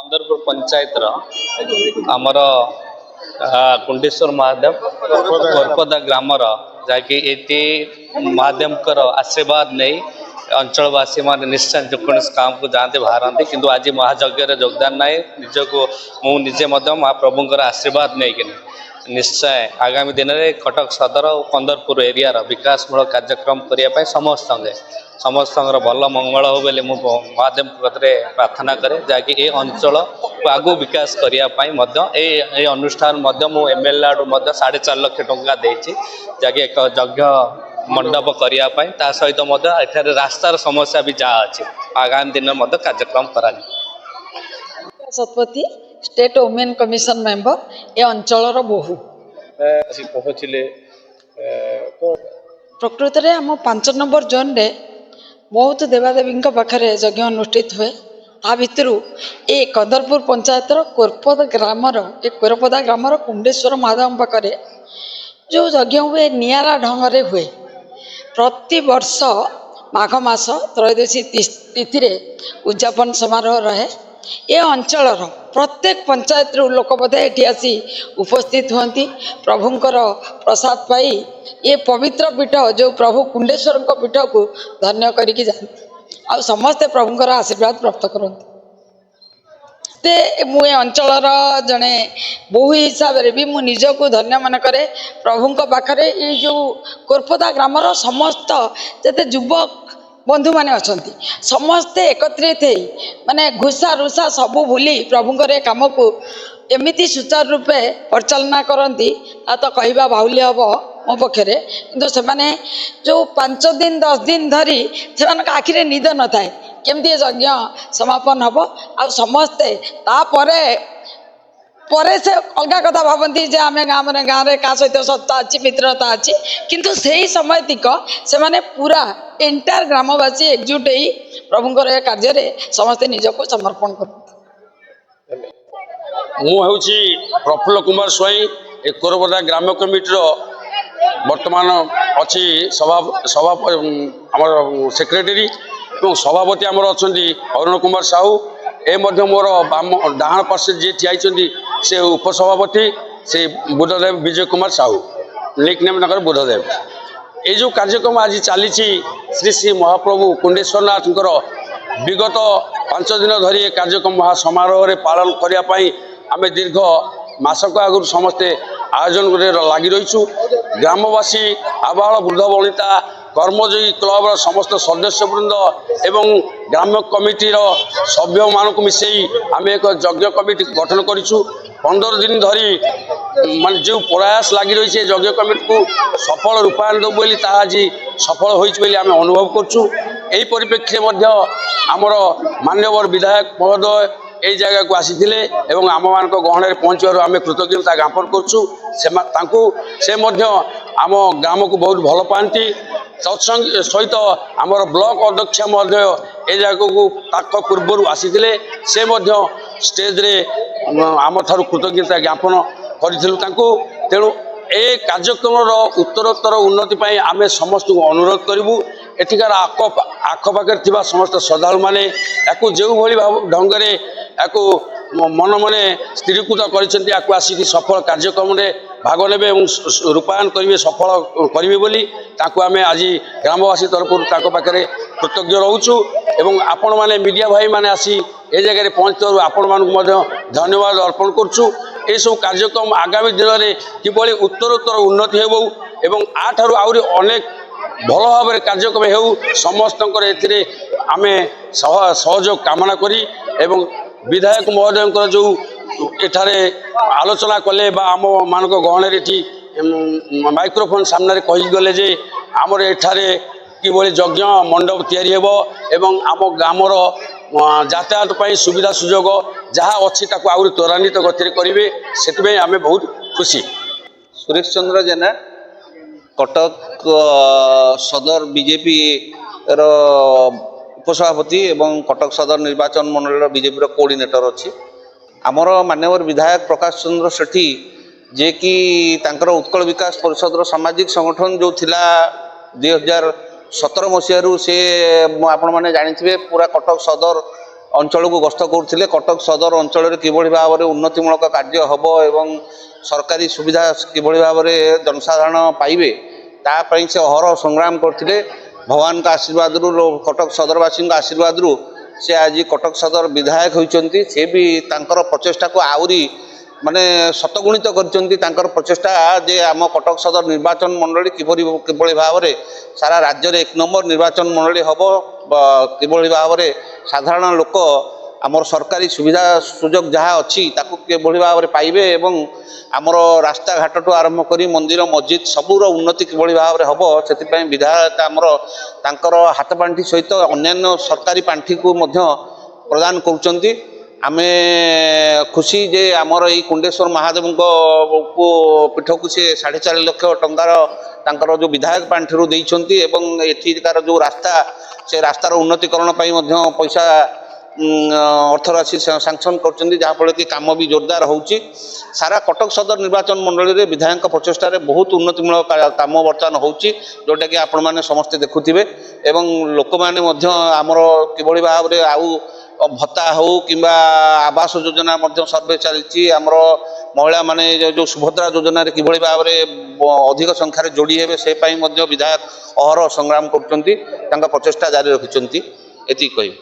कंदरपुर पंचायत आमर कुंडेश्वर महादेव कोरपदा ग्रामर जहाँकि ये महादेव आशीर्वाद नहीं अंचलवासी मान निश्चय जेकोसी काम को जाते बाहर किंतु आज महायज्ञ योगदान ना निजक मुझे महाप्रभुंर आशीर्वाद नहीं कि निश्चय आगामी दिन में कटक सदर और कंदरपुर एरिया विकासमूलक कार्यक्रम करने समस्त भल मंगल हो बोले महादेव कथरे प्रार्थना करे जहाँकि ये अंचल को आगु विकास करने अनुष्ठान एमएलए आड़ू 4.5 लाख टंका देती जहाँकि एक यज्ञ मंडप करने सहित एठारे रास्तार समस्या भी जहाँ अच्छी आगामी दिन में कार्यक्रम करा Satpathy state women commission member A अंचल बहु पहुँचले प्रकृत में आम 5 नंबर जोन रे बहुत देवादेवी पाखे यज्ञ अनुष्ठित हुए ता भितर ए कंदरपुर पंचायत कोरपदा ग्रामर कोरपदा ग्रामर कुंडेश्वर महादेव पाखे जो यज्ञ हुए निरा ढंग से हुए प्रति वर्ष माघ मास त्रयोदशी तिथि उद्यापन समारोह रहे ये अंचल प्रत्येक पंचायत लोक बोधे ये आसी उपस्थित होती प्रभुंकर प्रसाद पाई ये पवित्र पीठ जो प्रभु कुंडेश्वर पीठ को धन्य करिकी जाती आ समस्ते प्रभुंकर आशीर्वाद प्राप्त करते मुझे अंचल जड़े बहु हिसाब से भी मु निजको धन्य मन करे प्रभुंक पाखरे ये जो कोरपदा ग्रामर समस्त जते युवक बंधु माने अछंती समस्ते एकत्रित माने घुसा रुसा सबू भूली प्रभुंकर काम को एमिति सुचारू रूपे परिचालना करती तो कहवा बाहुल्य हम मो पक्षरे किंतु से माने जो 5 दिन 10 दिन धरी से आखिरे निद न थाए केमती यज्ञ समापन हम आ समस्ते तापरे परे से अलग कथा भावती जे आम गाँव में क्या सहित सत्ता अच्छी मित्रता अच्छी किंतु से ही समय तक से माने पूरा एंटायर ग्रामवासी एकजुट ही प्रभुंकर कार्य समस्ते निजक समर्पण कर मुझे प्रफुल्ल कुमार स्वाई एक कोरबदा ग्राम कमिटर वर्तमान अच्छी सभा आम सेक्रेटरी और सभापति आमर अच्छा अरुण कुमार साहू ए मोर डाण पार्श्व जी ठियाई से उपसभापति से बुद्धदेव विजय कुमार साहू लिक नेम नगर बुद्धदेव ये जो कार्यक्रम आज चली श्री श्री महाप्रभु कुंडेश्वरनाथ विगत 5 दिन धरी कार्यक्रम महासमारोह पालन करने आम दीर्घ मासक आगु समस्ते आयोजन लगी रहीचु ग्रामवासी आबाल वृद्ध वनिता कर्मयोगी क्लब समस्त सदस्यवृंद एवं ग्राम्य कमिटी सभ्य मानक मिसई आम एक यज्ञ कमिटी गठन करूँ 15 दिन धरी मान जो प्रयास लगी रही है यज्ञ कमिटी को सफल रूपायन देव बोली आज सफल होती आम अनुभव करूँ यही परिप्रेक्षी आमर मान्यवर विधायक महोदय ये जगह को आसी आम मान गहन पहुँचवर आम कृतज्ञता ज्ञापन करूँ से आम ग्राम को बहुत भल पाती सहित आमर ब्लॉक अध्यक्ष ए जगह को ताक पूर्वर आसी से स्टेज रे आम थारु कृतज्ञता ज्ञापन करूँ तेणु ए कार्यक्रम उत्तरोत्तर उन्नति आम समस्त को अनुरोध करूँ एठिकार आखपाखे समस्त श्रद्धालु मैंने जो ढंग से मन मने स्थिरीकृत कर आसिक सफल कार्यक्रम में भाग ने रूपायन करेंगे सफल करेंगे बोली आम आज ग्रामवासी तरफ पाखे कृतज्ञ रोचु एवं आपण मैंने मीडिया भाई मैंने आसी ए जगह पहुँचवर आपण मानक धन्यवाद अर्पण करुँ ये सब कार्यक्रम आगामी दिन में किभली उत्तरोत्तर उन्नति हो एवं आठारू आहरी अनेक भल भाव कार्यक्रम हो समस्त आम सहयोग कामना करी एवं विधायक महोदय जो एठारे आलोचना कले आम मानक गहन माइक्रोफोन सामने कहीगले जे आमर एठारे किभली यज्ञ मंडप तैयारी हेबो एवं आम ग्रामर यातायात पर सुविधा सुजोग जहाँ अच्छी आहरी त्वरान्वित गति करेंगे से आम बहुत खुशी। सुरेश चंद्र जेना कटक सदर बीजेपी रो उपसभापति एवं कटक सदर निर्वाचन मंडल बीजेपी कोऑर्डिनेटर अच्छी आमर मान्यवर विधायक प्रकाश चंद्र सेठी जे कि तांकर उत्कल विकास परिषद सामाजिक संगठन जो थिला 2017 मसीह से आपण मैंने जानी पूरा कटक सदर ଅଞ୍ଚଳକୁ ଗସ୍ତ କରୁଥିଲେ। କଟକ ସଦର ଅଞ୍ଚଳରେ କିଭଳି ଭାବରେ ଉନ୍ନତିମୂଳକ କାର୍ଯ୍ୟ ହେବ ଏବଂ ସରକାରୀ ସୁବିଧା କିଭଳି ଭାବରେ ଜନସାଧାରଣ ପାଇବେ ତା ପାଇଁ ସେ ଅହରହ ସଂଗ୍ରାମ କରିଥିଲେ। ଭଗବାନଙ୍କ ଆଶୀର୍ବାଦରୁ କଟକ ସଦରବାସୀଙ୍କ ଆଶୀର୍ବାଦରୁ ସେ ଆଜି କଟକ ସଦର ବିଧାୟକ ହୋଇଛନ୍ତି। ସେ ବି ତାଙ୍କର ପ୍ରଚେଷ୍ଟାକୁ ଆହୁରି ମାନେ ଶତଗୁଣିତ କରିଛନ୍ତି। ତାଙ୍କର ପ୍ରଚେଷ୍ଟା ଯେ ଆମ କଟକ ସଦର ନିର୍ବାଚନ ମଣ୍ଡଳୀ କିଭଳି ଭାବରେ ସାରା ରାଜ୍ୟରେ 1 ନମ୍ବର ନିର୍ବାଚନ ମଣ୍ଡଳୀ ହେବ, କିଭଳି ଭାବରେ ସାଧାରଣ ଲୋକ ଆମର ସରକାରୀ ସୁବିଧା ସୁଯୋଗ ଯାହା ଅଛି ତାକୁ କିଭଳି ଭାବରେ ପାଇବେ ଏବଂ ଆମର ରାସ୍ତାଘାଟଠୁ ଆରମ୍ଭ କରି ମନ୍ଦିର ମସଜିଦ୍ ସବୁର ଉନ୍ନତି କିଭଳି ଭାବରେ ହେବ, ସେଥିପାଇଁ ବିଧାୟକ ଆମର ତାଙ୍କର ହାତ ପାଣ୍ଠି ସହିତ ଅନ୍ୟାନ୍ୟ ସରକାରୀ ପାଣ୍ଠିକୁ ମଧ୍ୟ ପ୍ରଦାନ କରୁଛନ୍ତି। ଆମେ ଖୁସି ଯେ ଆମର ଏଇ କୁଣ୍ଡେଶ୍ୱର ମହାଦେବଙ୍କ ପୀଠକୁ ସେ 4.5 ଲକ୍ଷ ଟଙ୍କାର ତାଙ୍କର ଯେଉଁ ବିଧାୟକ ପାଣ୍ଠିରୁ ଦେଇଛନ୍ତି ଏବଂ ଏଠିକାର ଯେଉଁ ରାସ୍ତା ସେ ରାସ୍ତାର ଉନ୍ନତିକରଣ ପାଇଁ ମଧ୍ୟ ପଇସା ଅର୍ଥରାଶି ସାଂସନ୍ କରୁଛନ୍ତି, ଯାହାଫଳରେ କି କାମ ବି ଜୋରଦାର ହେଉଛି। ସାରା କଟକ ସଦର ନିର୍ବାଚନ ମଣ୍ଡଳୀରେ ବିଧାୟକଙ୍କ ପ୍ରଚେଷ୍ଟାରେ ବହୁତ ଉନ୍ନତିମୂଳକ କାମ ବର୍ତ୍ତମାନ ହେଉଛି, ଯେଉଁଟାକି ଆପଣମାନେ ସମସ୍ତେ ଦେଖୁଥିବେ ଏବଂ ଲୋକମାନେ ମଧ୍ୟ ଆମର କିଭଳି ଭାବରେ ଆଉ ଭତ୍ତା ହେଉ କିମ୍ବା ଆବାସ ଯୋଜନା ମଧ୍ୟ ସର୍ଭେ ଚାଲିଛି। ଆମର ମହିଳାମାନେ ଯେଉଁ ସୁଭଦ୍ରା ଯୋଜନାରେ କିଭଳି ଭାବରେ ଅଧିକ ସଂଖ୍ୟାରେ ଯୋଡ଼ି ହେବେ ସେ ପାଇଁ ମଧ୍ୟ ବିଧାୟକ ଅହରହ ସଂଗ୍ରାମ କରୁଛନ୍ତି, ତାଙ୍କ ପ୍ରଚେଷ୍ଟା ଜାରି ରଖିଛନ୍ତି। ଏତିକି କହିବି।